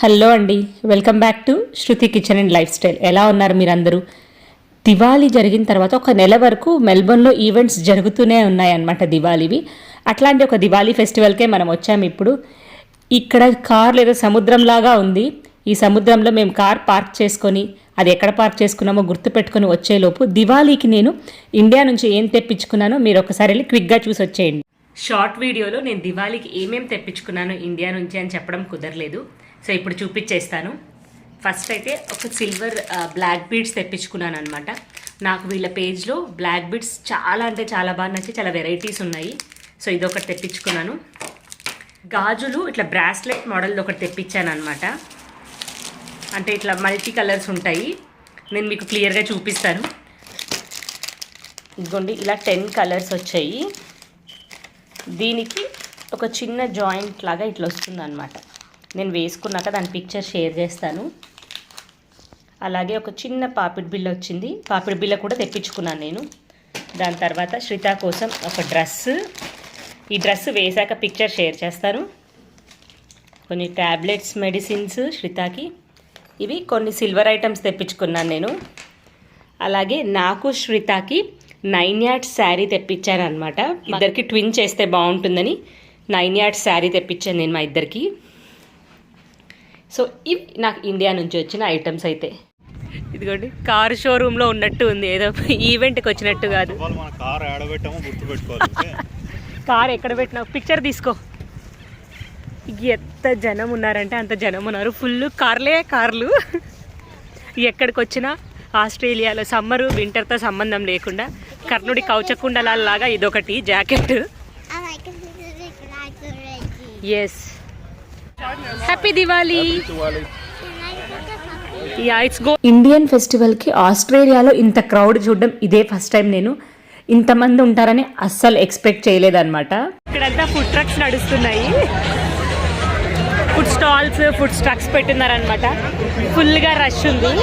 Hello అండి, welcome back to Shruti kitchen and life style. ఎలా ఉన్నారు మీరందరూ? దివాళీ జరిగిన తర్వాత ఒక నెల వరకు మెల్బోర్న్లో ఈవెంట్స్ జరుగుతూనే ఉన్నాయన్నమాట దివాళీవి. అట్లాంటి ఒక దివాళీ ఫెస్టివల్కే మనం వచ్చాము ఇప్పుడు. ఇక్కడ కార్ లేదా సముద్రంలాగా ఉంది. ఈ సముద్రంలో మేము కార్ పార్క్ చేసుకొని అది ఎక్కడ పార్క్ చేసుకున్నామో గుర్తుపెట్టుకొని వచ్చేలోపు దివాళీకి నేను ఇండియా నుంచి ఏం తెప్పించుకున్నానో మీరు ఒకసారి వెళ్ళి క్విక్గా చూసి వచ్చేయండి. షార్ట్ వీడియోలో నేను దివాళీకి ఏమేమి తెప్పించుకున్నాను ఇండియా నుంచి అని చెప్పడం కుదరలేదు, సో ఇప్పుడు చూపించేస్తాను. ఫస్ట్ అయితే ఒక సిల్వర్ బ్లాక్ బీడ్స్ తెప్పించుకున్నాను అనమాట. నాకు వీళ్ళ పేజ్లో బ్లాక్ బీడ్స్ చాలా అంటే చాలా బాగా నచ్చి చాలా వెరైటీస్ ఉన్నాయి. సో ఇదొకటి తెప్పించుకున్నాను. గాజులు ఇట్లా బ్రాస్లెట్ మోడల్ ఒకటి తెప్పించాను అనమాట. అంటే ఇట్లా మల్టీ కలర్స్ ఉంటాయి, నేను మీకు క్లియర్గా చూపిస్తాను. ఇదిగోండి, ఇలా 10 కలర్స్ వచ్చాయి. దీనికి ఒక చిన్న జాయింట్ లాగా ఇట్లా వస్తుంది అనమాట. నేను వేసుకున్నాక దాని పిక్చర్ షేర్ చేస్తాను. అలాగే ఒక చిన్న పాపిడి బిల్ల వచ్చింది. పాపిడి బిల్ల కూడా తెప్పించుకున్నాను నేను. దాని తర్వాత శ్రిత కోసం ఒక డ్రెస్సు. ఈ డ్రెస్ వేసాక పిక్చర్ షేర్ చేస్తాను. కొన్ని ట్యాబ్లెట్స్, మెడిసిన్స్ శ్రితకి. ఇవి కొన్ని సిల్వర్ ఐటమ్స్ తెప్పించుకున్నాను నేను. అలాగే నాకు శ్రితకి 9 యార్డ్స్ శారీ తెప్పించాను అనమాట. ఇద్దరికి ట్విన్ చేస్తే బాగుంటుందని 9 యార్డ్స్ శారీ తెప్పించాను నేను మా ఇద్దరికి. సో ఇవి నాకు ఇండియా నుంచి వచ్చిన ఐటమ్స్. అయితే ఇదిగోండి, కారు షోరూంలో ఉన్నట్టు ఉంది, ఏదో ఈవెంట్కి వచ్చినట్టు కాదు. కార్ ఎక్కడ పెట్టినా పిక్చర్ తీసుకో. ఎంత జనం ఉన్నారంటే అంత జనం ఉన్నారు. ఫుల్ కార్లు. ఎక్కడికి వచ్చినా ఆస్ట్రేలియాలో సమ్మరు వింటర్తో సంబంధం లేకుండా కర్ణుడి కౌచకుండలాగా ఇదొకటి jacket. Yes, happy Diwali. Indian ఫెస్టివల్కి ఆస్ట్రేలియాలో ఇంత క్రౌడ్ చూడడం ఇదే ఫస్ట్ టైం. నేను ఇంతమంది ఉంటారని అస్సలు ఎక్స్పెక్ట్ చేయలేదన్నమాట. ఇక్కడంతా ఫుడ్ ట్రక్స్ నడుస్తున్నాయి. ఫుడ్ స్టాల్స్, ఫుడ్ ట్రక్స్ పెట్టున్నారనమాట. ఫుల్గా రష్ ఉంది.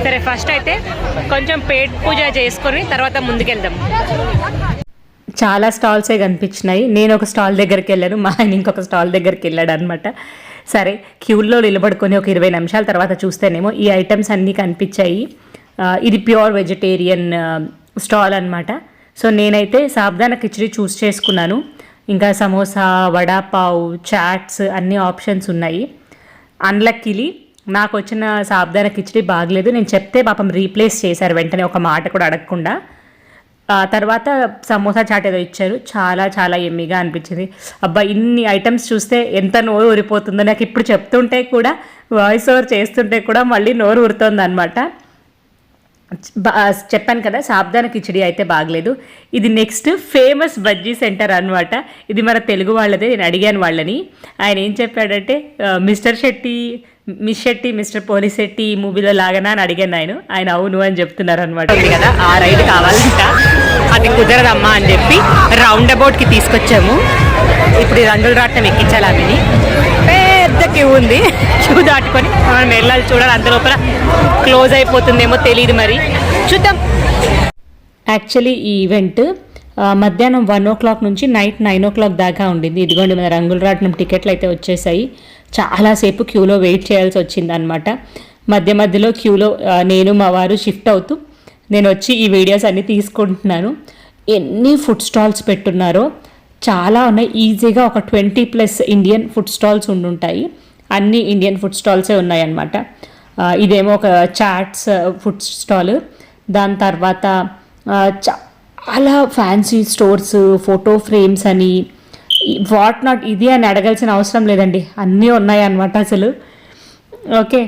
సరే, ఫస్ట్ అయితే కొంచెం పేట్ పూజ చేసుకొని తర్వాత ముందుకెళ్దాం. చాలా స్టాల్సే కనిపించినాయి. నేను ఒక స్టాల్ దగ్గరికి వెళ్ళాను, మా ఆయన ఇంకొక స్టాల్ దగ్గరికి వెళ్ళాడు అనమాట. సరే, క్యూలో నిలబడుకొని ఒక 20 నిమిషాల తర్వాత చూస్తేనేమో ఈ ఐటమ్స్ అన్నీ కనిపించాయి. ఇది ప్యూర్ వెజిటేరియన్ స్టాల్ అనమాట. సో నేనైతే సాబ్దానా కిచడీ చూస్ చేసుకున్నాను. ఇంకా సమోసా, వడాపావ్, చాట్స్ అన్ని ఆప్షన్స్ ఉన్నాయి. అన్లక్కీలీ నాకు వచ్చిన సాబ్దానా కిచడీ బాగలేదు. నేను చెప్తే పాపం రీప్లేస్ చేశారు వెంటనే, ఒక మాట కూడా అడగకుండా. తర్వాత సమోసా చాట్ ఏదో ఇచ్చారు, చాలా చాలా ఎమ్మిగా అనిపించింది. అబ్బా, ఇన్ని ఐటమ్స్ చూస్తే ఎంత నోరు ఊరిపోతుందో. నాకు ఇప్పుడు చెప్తుంటే కూడా, వాయిస్ ఓవర్ చేస్తుంటే కూడా మళ్ళీ నోరు ఊరుతుంది అనమాట. చెప్పాను కదా, సాబ్దానా కిచడీ అయితే బాగలేదు. ఇది నెక్స్ట్ ఫేమస్ బజ్జీ సెంటర్ అనమాట. ఇది మన తెలుగు వాళ్ళదే. నేను అడిగాను వాళ్ళని, ఆయన ఏం చెప్పాడంటే మిస్ శెట్టి మిస్టర్ పోలిశెట్టి ఈ మూవీలో లాగానా అని అడిగాను. ఆయన అవును అని చెప్తున్నారు అనమాట. కదా, ఆ రైడ్ కావాలంట, అది కుదరదమ్మా అని చెప్పి రౌండ్ అబౌట్కి తీసుకొచ్చాము. ఇప్పుడు రంగుల రాట్నం ఎక్కించాలి. ఆమెని పెద్ద క్యూ ఉంది. క్యూ దాటుకొని మనం వెళ్ళాలి, చూడాలి. అంత లోపల క్లోజ్ అయిపోతుందేమో తెలియదు, మరి చూద్దాం. యాక్చువల్లీ ఈ ఈవెంట్ మధ్యాహ్నం 1 o'clock నుంచి నైట్ 9 o'clock దాకా ఉండింది. ఇదిగోండి, మన రంగుల రాట్నం టికెట్లు అయితే వచ్చేసాయి. చాలాసేపు క్యూలో వెయిట్ చేయాల్సి వచ్చింది అనమాట. మధ్యలో క్యూలో నేను మా వారు షిఫ్ట్ అవుతూ నేను వచ్చి ఈ వీడియోస్ అన్నీ తీసుకుంటున్నాను. ఎన్ని ఫుడ్ స్టాల్స్ పెట్టున్నారో, చాలా ఉన్నాయి. ఈజీగా ఒక 20+ ఇండియన్ ఫుడ్ స్టాల్స్ ఉండుంటాయి. అన్ని ఇండియన్ ఫుడ్ స్టాల్సే ఉన్నాయన్నమాట. ఇదేమో ఒక చాట్స్ ఫుడ్ స్టాల్. దాని తర్వాత చాలా ఫ్యాన్సీ స్టోర్స్, ఫోటో ఫ్రేమ్స్ అని, వాట్ నాట్, ఇది అని అడగాల్సిన అవసరం లేదండి, అన్నీ ఉన్నాయన్నమాట అసలు. ఓకే,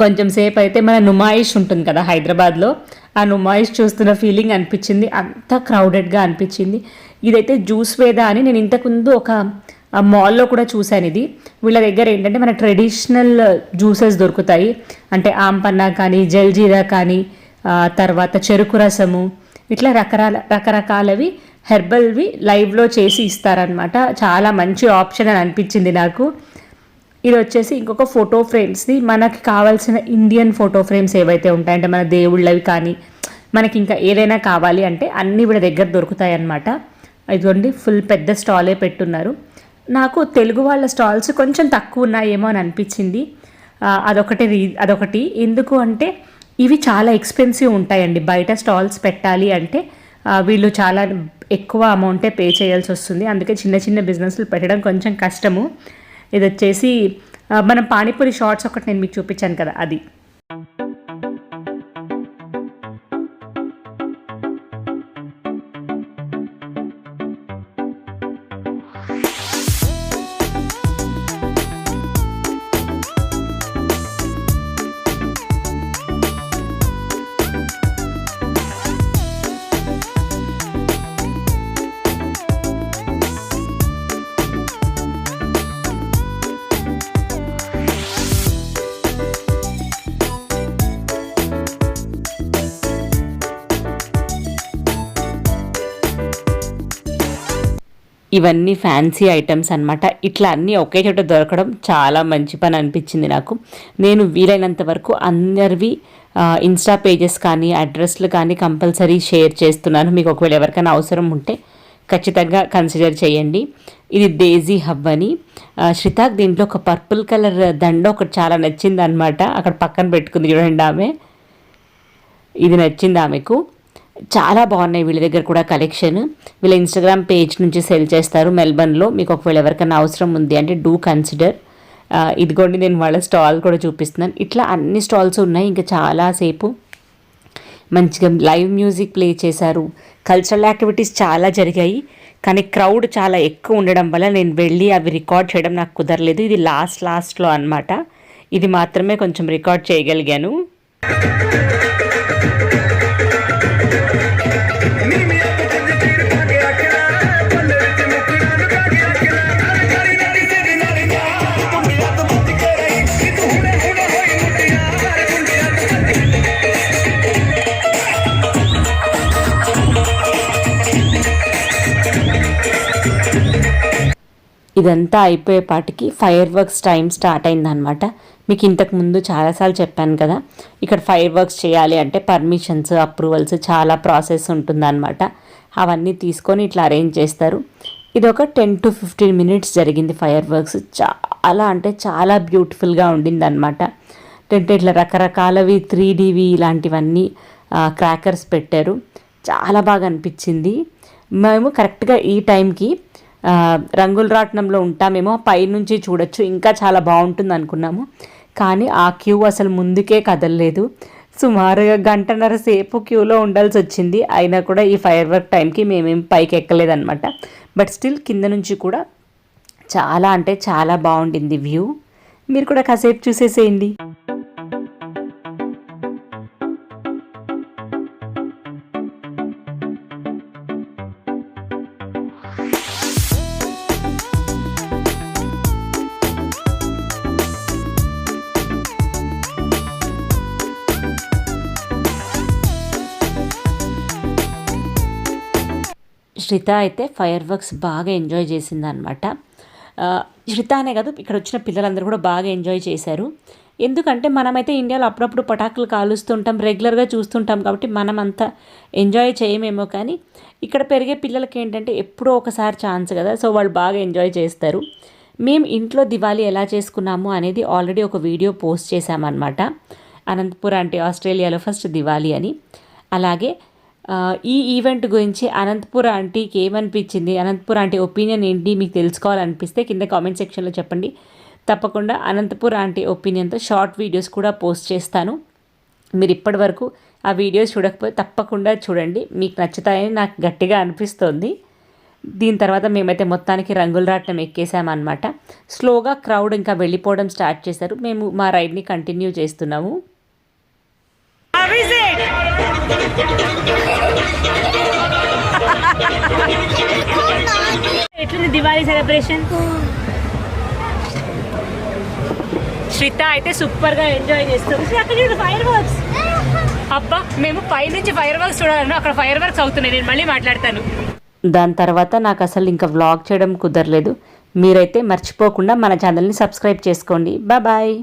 కొంచెం సేపు అయితే మన నుమాయిష్ ఉంటుంది కదా హైదరాబాద్లో, ఆ నుమాయిష్ చూస్తున్న ఫీలింగ్ అనిపించింది. అంత క్రౌడెడ్గా అనిపించింది. ఇదైతే జ్యూస్ వేద అని నేను ఇంతకుముందు ఒక మాల్లో కూడా చూశాను. ఇది వీళ్ళ దగ్గర ఏంటంటే మన ట్రెడిషనల్ జ్యూసెస్ దొరుకుతాయి. అంటే ఆంపన్నా కానీ, జల్జీరా కానీ, తర్వాత చెరుకు రసము, ఇట్లా రకరకాలవి హెర్బల్వి లైవ్లో చేసి ఇస్తారనమాట. చాలా మంచి ఆప్షన్ అని అనిపించింది నాకు. ఇది వచ్చేసి ఇంకొక ఫోటో ఫ్రేమ్స్ది. మనకి కావాల్సిన ఇండియన్ ఫోటో ఫ్రేమ్స్ ఏవైతే ఉంటాయంటే మన దేవుళ్ళవి కానీ, మనకి ఇంకా ఏదైనా కావాలి అంటే అన్నీ వీళ్ళ దగ్గర దొరుకుతాయి అన్నమాట. ఇదిగోండి, ఫుల్ పెద్ద స్టాలే పెట్టున్నారు. నాకు తెలుగు వాళ్ళ స్టాల్స్ కొంచెం తక్కువ ఉన్నాయేమో అని అనిపించింది. అదొకటి. ఎందుకు అంటే ఇవి చాలా ఎక్స్పెన్సివ్ ఉంటాయండి. బయట స్టాల్స్ పెట్టాలి అంటే వీళ్ళు చాలా ఎక్కువ అమౌంటే పే చేయాల్సి వస్తుంది. అందుకే చిన్న చిన్న బిజినెస్లు పెట్టడం కొంచెం కష్టము. ఇది వచ్చేసి మనం పానీపూరి షార్ట్స్ ఒకటి నేను మీకు చూపించాను కదా, అది. ఇవన్నీ ఫ్యాన్సీ ఐటమ్స్ అనమాట. ఇట్లా అన్నీ ఒకే చోట దొరకడం చాలా మంచి పని అనిపించింది నాకు. నేను వీలైనంత వరకు అందరివి ఇన్స్టా పేజెస్ కానీ అడ్రస్లు కానీ కంపల్సరీ షేర్ చేస్తున్నాను. మీకు ఒకవేళ ఎవరికైనా అవసరం ఉంటే ఖచ్చితంగా కన్సిడర్ చేయండి. ఇది డేజీ హబ్ అని. శ్రితాక్ దీంట్లో ఒక పర్పుల్ కలర్ దండ ఒకటి చాలా నచ్చింది అనమాట. అక్కడ పక్కన పెట్టుకుంది చూడండి ఆమె. ఇది నచ్చింది ఆమెకు. చాలా బాగున్నాయి వీళ్ళ దగ్గర కూడా కలెక్షన్. వీళ్ళ ఇన్స్టాగ్రామ్ పేజ్ నుంచి సెల్ చేస్తారు మెల్బర్న్లో. మీకు ఒకవేళ ఎవరికైనా అవసరం ఉంది అంటే డూ కన్సిడర్. ఇదిగోండి నేను వాళ్ళ స్టాల్ కూడా చూపిస్తున్నాను. ఇట్లా అన్ని స్టాల్స్ ఉన్నాయి. ఇంకా చాలాసేపు మంచిగా లైవ్ మ్యూజిక్ ప్లే చేశారు. కల్చరల్ యాక్టివిటీస్ చాలా జరిగాయి. కానీ క్రౌడ్ చాలా ఎక్కువ ఉండడం వల్ల నేను వెళ్ళి అవి రికార్డ్ చేయడం నాకు కుదరలేదు. ఇది లాస్ట్లో అనమాట. ఇది మాత్రమే కొంచెం రికార్డ్ చేయగలిగాను. ఇదంతా అయిపోయేపాటికి ఫైర్ వర్క్స్ టైం స్టార్ట్ అయిందనమాట. మీకు ఇంతకుముందు చాలాసార్లు చెప్పాను కదా, ఇక్కడ ఫైర్ వర్క్స్ చేయాలి అంటే పర్మిషన్స్, అప్రూవల్స్ చాలా ప్రాసెస్ ఉంటుందన్నమాట. అవన్నీ తీసుకొని ఇట్లా అరేంజ్ చేస్తారు. ఇది ఒక 10 to 15 minutes జరిగింది ఫైర్ వర్క్స్. చాలా అంటే చాలా బ్యూటిఫుల్గా ఉండింది అనమాట. ఇట్లా రకరకాలవి 3Dవి ఇలాంటివన్నీ క్రాకర్స్ పెట్టారు. చాలా బాగా అనిపించింది. మేము కరెక్ట్గా ఈ టైంకి రంగుల రాట్నంలో ఉంటామేమో, పైనుంచి చూడొచ్చు, ఇంకా చాలా బాగుంటుంది అనుకున్నాము. కానీ ఆ క్యూ అసలు ముందుకే కదలలేదు. సుమారుగా 1.5 సేపు క్యూలో ఉండాల్సి వచ్చింది. అయినా కూడా ఈ ఫైర్ వర్క్ టైంకి మేమేం పైకి ఎక్కలేదన్నమాట. బట్ స్టిల్ కింద నుంచి కూడా చాలా అంటే చాలా బాగుండింది వ్యూ. మీరు కూడా కాసేపు చూసేసేయండి. శ్రిత అయితే ఫైర్ వర్క్స్ బాగా ఎంజాయ్ చేసిందనమాట. శ్రిత అనే కాదు, ఇక్కడ వచ్చిన పిల్లలందరూ కూడా బాగా ఎంజాయ్ చేశారు. ఎందుకంటే మనమైతే ఇండియాలో అప్పుడప్పుడు పటాకులు కాలుస్తుంటాం, రెగ్యులర్గా చూస్తుంటాం కాబట్టి మనం అంత ఎంజాయ్ చేయమేమో. కానీ ఇక్కడ పెరిగే పిల్లలకి ఏంటంటే ఎప్పుడో ఒకసారి ఛాన్స్ కదా, సో వాళ్ళు బాగా ఎంజాయ్ చేస్తారు. మేము ఇంట్లో దివాళీ ఎలా చేసుకున్నాము అనేది ఆల్రెడీ ఒక వీడియో పోస్ట్ చేశామన్నమాట. అనంతపూర్ అంటే ఆస్ట్రేలియాలో ఫస్ట్ దివాళీ అని. అలాగే ఈ ఈవెంట్ గురించి అనంతపూర్ ఆంటీకి ఏమనిపించింది, అనంతపూర్ ఆంటీ ఒపీనియన్ ఏంటి మీకు తెలుసుకోవాలనిపిస్తే కింద కామెంట్ సెక్షన్లో చెప్పండి. తప్పకుండా అనంతపూర్ ఆంటీ ఒపీనియన్తో షార్ట్ వీడియోస్ కూడా పోస్ట్ చేస్తాను. మీరు ఇప్పటి వరకు ఆ వీడియోస్ చూడకపోతే తప్పకుండా చూడండి, మీకు నచ్చుతాయని నాకు గట్టిగా అనిపిస్తోంది. దీని తర్వాత మేమైతే మొత్తానికి రంగుల రాట్నం ఎక్కేసామన్నమాట. స్లోగా క్రౌడ్ ఇంకా వెళ్ళిపోవడం స్టార్ట్ చేశారు. మేము మా రైడ్ని కంటిన్యూ చేస్తున్నాము. ఎట్లుంది దివాళీ సెలబ్రేషన్? శ్రిత అయితే సూపర్గా ఎంజాయ్ చేస్తుంది. అక్కడ చూడు ఫైర్ వర్క్స్. అబ్బా, మేము పైనుంచి ఫైర్ వర్క్స్ చూడాలను, అక్కడ ఫైర్ వర్క్స్ అవుతున్నాయి. నేను మళ్ళీ మాట్లాడతాను. దాని తర్వాత నాకు అసలు ఇంకా వ్లాగ్ చేయడం కుదరలేదు. మీరైతే మర్చిపోకుండా మన ఛానల్ని సబ్స్క్రైబ్ చేసుకోండి. బాయ్.